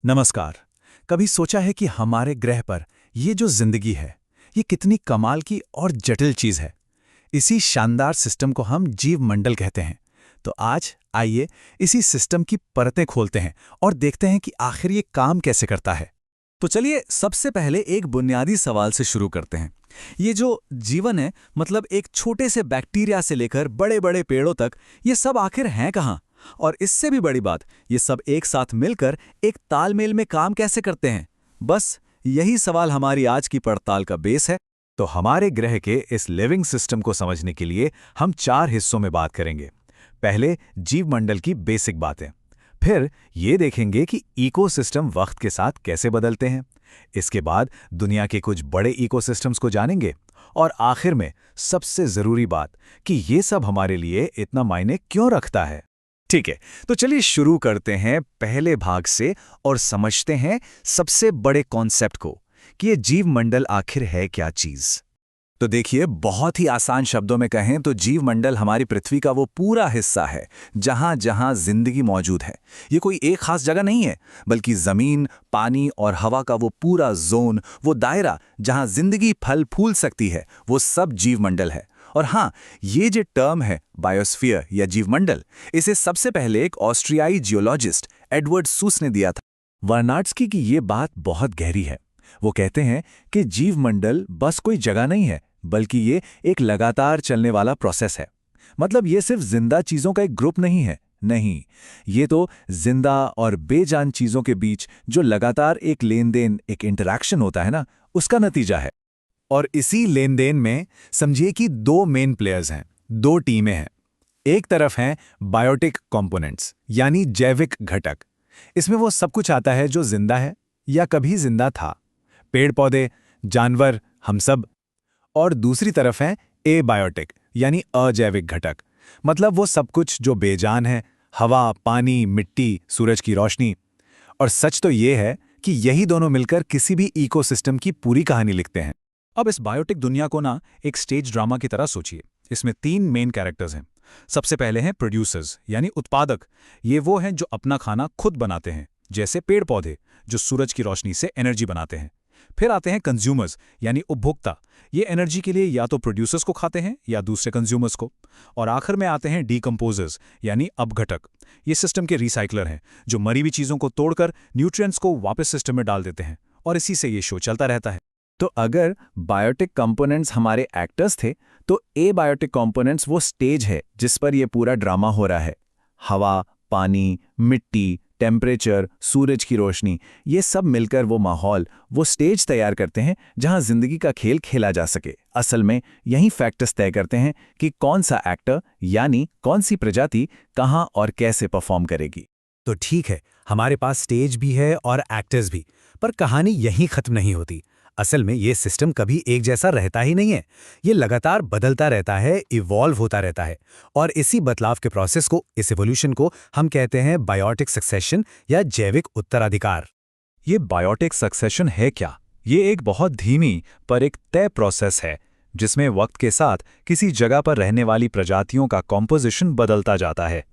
नमस्कार। कभी सोचा है कि हमारे ग्रह पर ये जो जिंदगी है, ये कितनी कमाल की और जटिल चीज है। इसी शानदार सिस्टम को हम जीव मंडल कहते हैं। तो आज आइए इसी सिस्टम की परतें खोलते हैं और देखते हैं कि आखिर ये काम कैसे करता है। तो चलिए सबसे पहले एक बुनियादी सवाल से शुरू करते हैं। ये जो जीवन है, मतलब एक छोटे से बैक्टीरिया से लेकर बड़े बड़े पेड़ों तक, ये सब आखिर हैं कहाँ? और इससे भी बड़ी बात, ये सब एक साथ मिलकर एक तालमेल में काम कैसे करते हैं? बस यही सवाल हमारी आज की पड़ताल का बेस है। तो हमारे ग्रह के इस लिविंग सिस्टम को समझने के लिए हम 4 हिस्सों में बात करेंगे। पहले जीव मंडल की बेसिक बातें, फिर ये देखेंगे कि इकोसिस्टम वक्त के साथ कैसे बदलते हैं। इसके बाद दुनिया के कुछ बड़े इकोसिस्टम्स को जानेंगे और आखिर में सबसे जरूरी बात कि ये सब हमारे लिए इतना मायने क्यों रखता है। ठीक है, तो चलिए शुरू करते हैं पहले भाग से और समझते हैं सबसे बड़े कॉन्सेप्ट को कि ये जीव मंडल आखिर है क्या चीज। तो देखिए, बहुत ही आसान शब्दों में कहें तो जीव मंडल हमारी पृथ्वी का वो पूरा हिस्सा है जहां जहां जिंदगी मौजूद है। ये कोई एक खास जगह नहीं है, बल्कि जमीन, पानी और हवा का वो पूरा जोन, वो दायरा जहां जिंदगी फल फूल सकती है, वो सब जीव मंडल है। और हाँ, ये जो टर्म है बायोस्फीयर या जीवमंडल, इसे सबसे पहले एक ऑस्ट्रियाई जियोलॉजिस्ट एडवर्ड सूस ने दिया था। वर्नाड्स्की की ये बात बहुत गहरी है। वो कहते हैं कि जीवमंडल बस कोई जगह नहीं है, बल्कि ये एक लगातार चलने वाला प्रोसेस है। मतलब ये सिर्फ जिंदा चीजों का एक ग्रुप नहीं है, नहीं, ये तो जिंदा और बेजान चीजों के बीच जो लगातार एक लेन देन, एक इंटरैक्शन होता है ना, उसका नतीजा है। और इसी लेन देन में समझिए कि 2 मेन प्लेयर्स हैं, 2 टीमें हैं। एक तरफ हैं बायोटिक कंपोनेंट्स, यानी जैविक घटक। इसमें वो सब कुछ आता है जो जिंदा है या कभी जिंदा था, पेड़ पौधे, जानवर, हम सब। और दूसरी तरफ हैं एबायोटिक, यानी अजैविक घटक। मतलब वो सब कुछ जो बेजान है, हवा, पानी, मिट्टी, सूरज की रोशनी। और सच तो ये है कि यही दोनों मिलकर किसी भी इकोसिस्टम की पूरी कहानी लिखते हैं। अब इस बायोटिक दुनिया को ना एक स्टेज ड्रामा की तरह सोचिए। इसमें 3 मेन कैरेक्टर्स हैं। सबसे पहले हैं प्रोड्यूसर्स, यानी उत्पादक। ये वो हैं जो अपना खाना खुद बनाते हैं, जैसे पेड़ पौधे जो सूरज की रोशनी से एनर्जी बनाते हैं। फिर आते हैं कंज्यूमर्स, यानी उपभोक्ता। ये एनर्जी के लिए या तो प्रोड्यूसर्स को खाते हैं या दूसरे कंज्यूमर्स को। और आखिर में आते हैं डीकंपोजर्स, यानी अपघटक। ये सिस्टम के रिसाइकलर हैं, जो मरी हुई चीज़ों को तोड़कर न्यूट्रिएंट्स को वापस सिस्टम में डाल देते हैं। और इसी से ये शो चलता रहता है। तो अगर बायोटिक कंपोनेंट्स हमारे एक्टर्स थे, तो एबायोटिक कंपोनेंट्स वो स्टेज है जिस पर ये पूरा ड्रामा हो रहा है। हवा, पानी, मिट्टी, टेम्परेचर, सूरज की रोशनी, ये सब मिलकर वो माहौल, वो स्टेज तैयार करते हैं जहां जिंदगी का खेल खेला जा सके। असल में यही फैक्टर्स तय करते हैं कि कौन सा एक्टर, यानी कौन सी प्रजाति कहां और कैसे परफॉर्म करेगी। तो ठीक है, हमारे पास स्टेज भी है और एक्टर्स भी, पर कहानी यहीं खत्म नहीं होती। असल में ये सिस्टम कभी एक जैसा रहता ही नहीं है। ये लगातार बदलता रहता है, इवॉल्व होता रहता है। और इसी बदलाव के प्रोसेस को, इस इवोल्यूशन को हम कहते हैं बायोटिक सक्सेशन या जैविक उत्तराधिकार। ये बायोटिक सक्सेशन है क्या? ये एक बहुत धीमी पर एक तय प्रोसेस है, जिसमें वक्त के साथ किसी जगह पर रहने वाली प्रजातियों का कॉम्पोजिशन बदलता जाता है।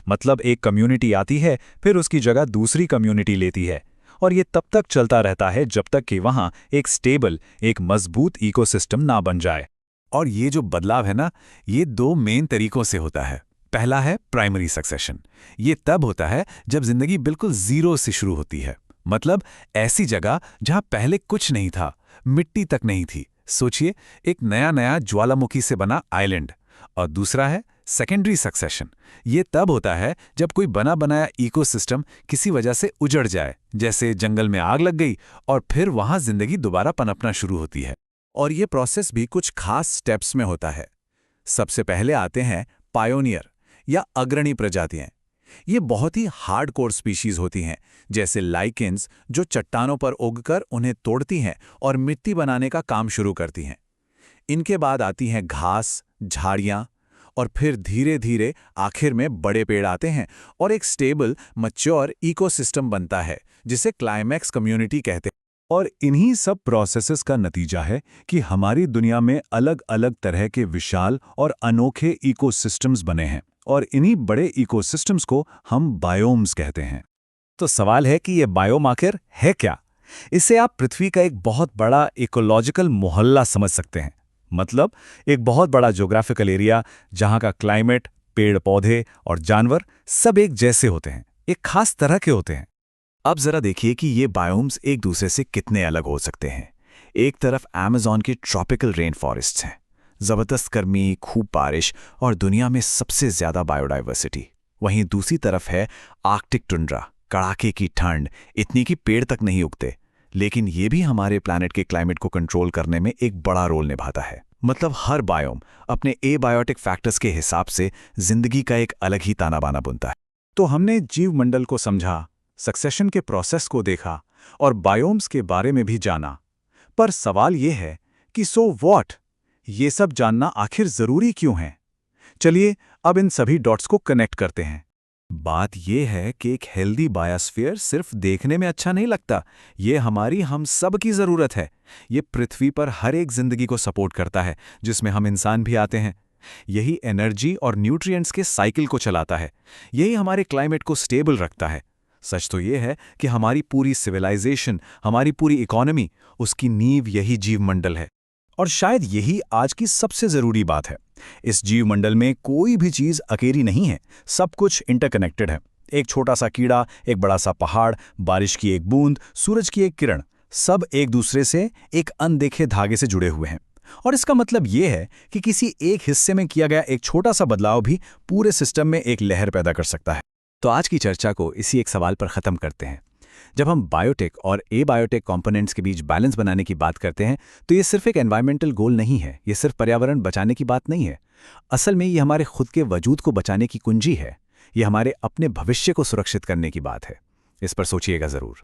मतलब एक कम्युनिटी आती है, फिर उसकी जगह दूसरी कम्युनिटी लेती है। और ये तब तक चलता रहता है जब तक कि वहां एक स्टेबल, एक मजबूत इकोसिस्टम ना बन जाए। और ये जो बदलाव है ना, ये 2 मेन तरीकों से होता है। पहला है प्राइमरी सक्सेशन। ये तब होता है जब जिंदगी बिल्कुल जीरो से शुरू होती है। मतलब ऐसी जगह जहां पहले कुछ नहीं था, मिट्टी तक नहीं थी। सोचिए, एक नया नया ज्वालामुखी से बना आइलैंड। और दूसरा है सेकेंडरी सक्सेशन। ये तब होता है जब कोई बना बनाया इकोसिस्टम किसी वजह से उजड़ जाए, जैसे जंगल में आग लग गई और फिर वहां जिंदगी दोबारा पनपना शुरू होती है। और ये प्रोसेस भी कुछ खास स्टेप्स में होता है। सबसे पहले आते हैं पायोनियर या अग्रणी प्रजातियां। ये बहुत ही हार्डकोर स्पीशीज होती हैं, जैसे लाइकेंस, जो चट्टानों पर उगकर उन्हें तोड़ती हैं और मिट्टी बनाने का काम शुरू करती हैं। इनके बाद आती हैं घास, झाड़ियां, और फिर धीरे धीरे आखिर में बड़े पेड़ आते हैं और एक स्टेबल, मैच्योर इकोसिस्टम बनता है, जिसे क्लाइमैक्स कम्युनिटी कहते हैं। और इन्हीं सब प्रोसेसेस का नतीजा है कि हमारी दुनिया में अलग अलग तरह के विशाल और अनोखे इकोसिस्टम्स बने हैं। और इन्हीं बड़े इकोसिस्टम्स को हम बायोम्स कहते हैं। तो सवाल है कि ये बायोमार्कर है क्या? इससे आप पृथ्वी का एक बहुत बड़ा इकोलॉजिकल मोहल्ला समझ सकते हैं। मतलब एक बहुत बड़ा ज्योग्राफिकल एरिया जहां का क्लाइमेट, पेड़ पौधे और जानवर सब एक जैसे होते हैं, एक खास तरह के होते हैं। अब जरा देखिए कि ये बायोम्स एक दूसरे से कितने अलग हो सकते हैं। एक तरफ अमेज़न के ट्रॉपिकल रेन फॉरेस्ट्स हैं, जबरदस्त गर्मी, खूब बारिश और दुनिया में सबसे ज्यादा बायोडाइवर्सिटी। वहीं दूसरी तरफ है आर्कटिक टुंड्रा, कड़ाके की ठंड, इतनी कि पेड़ तक नहीं उगते, लेकिन ये भी हमारे प्लैनेट के क्लाइमेट को कंट्रोल करने में एक बड़ा रोल निभाता है। मतलब हर बायोम अपने एबायोटिक फैक्टर्स के हिसाब से जिंदगी का एक अलग ही ताना बाना बुनता है। तो हमने जीवमंडल को समझा, सक्सेशन के प्रोसेस को देखा और बायोम्स के बारे में भी जाना। पर सवाल ये है कि सो व्हाट? ये सब जानना आखिर जरूरी क्यों है? चलिए अब इन सभी डॉट्स को कनेक्ट करते हैं। बात यह है कि एक हेल्दी बायोस्फीयर सिर्फ देखने में अच्छा नहीं लगता, ये हमारी हम सब की ज़रूरत है। ये पृथ्वी पर हर एक जिंदगी को सपोर्ट करता है, जिसमें हम इंसान भी आते हैं। यही एनर्जी और न्यूट्रिएंट्स के साइकिल को चलाता है, यही हमारे क्लाइमेट को स्टेबल रखता है। सच तो ये है कि हमारी पूरी सिविलाइजेशन, हमारी पूरी इकोनॉमी, उसकी नींव यही जीवमंडल है। और शायद यही आज की सबसे ज़रूरी बात है। इस जीवमंडल में कोई भी चीज़ अकेली नहीं है, सब कुछ इंटरकनेक्टेड है। एक छोटा सा कीड़ा, एक बड़ा सा पहाड़, बारिश की एक बूंद, सूरज की एक किरण, सब एक दूसरे से एक अनदेखे धागे से जुड़े हुए हैं। और इसका मतलब ये है कि किसी एक हिस्से में किया गया एक छोटा सा बदलाव भी पूरे सिस्टम में एक लहर पैदा कर सकता है। तो आज की चर्चा को इसी एक सवाल पर ख़त्म करते हैं। जब हम बायोटेक और एबायोटेक कंपोनेंट्स के बीच बैलेंस बनाने की बात करते हैं, तो ये सिर्फ एक एनवायरमेंटल गोल नहीं है, ये सिर्फ पर्यावरण बचाने की बात नहीं है। असल में ये हमारे खुद के वजूद को बचाने की कुंजी है, ये हमारे अपने भविष्य को सुरक्षित करने की बात है। इस पर सोचिएगा ज़रूर।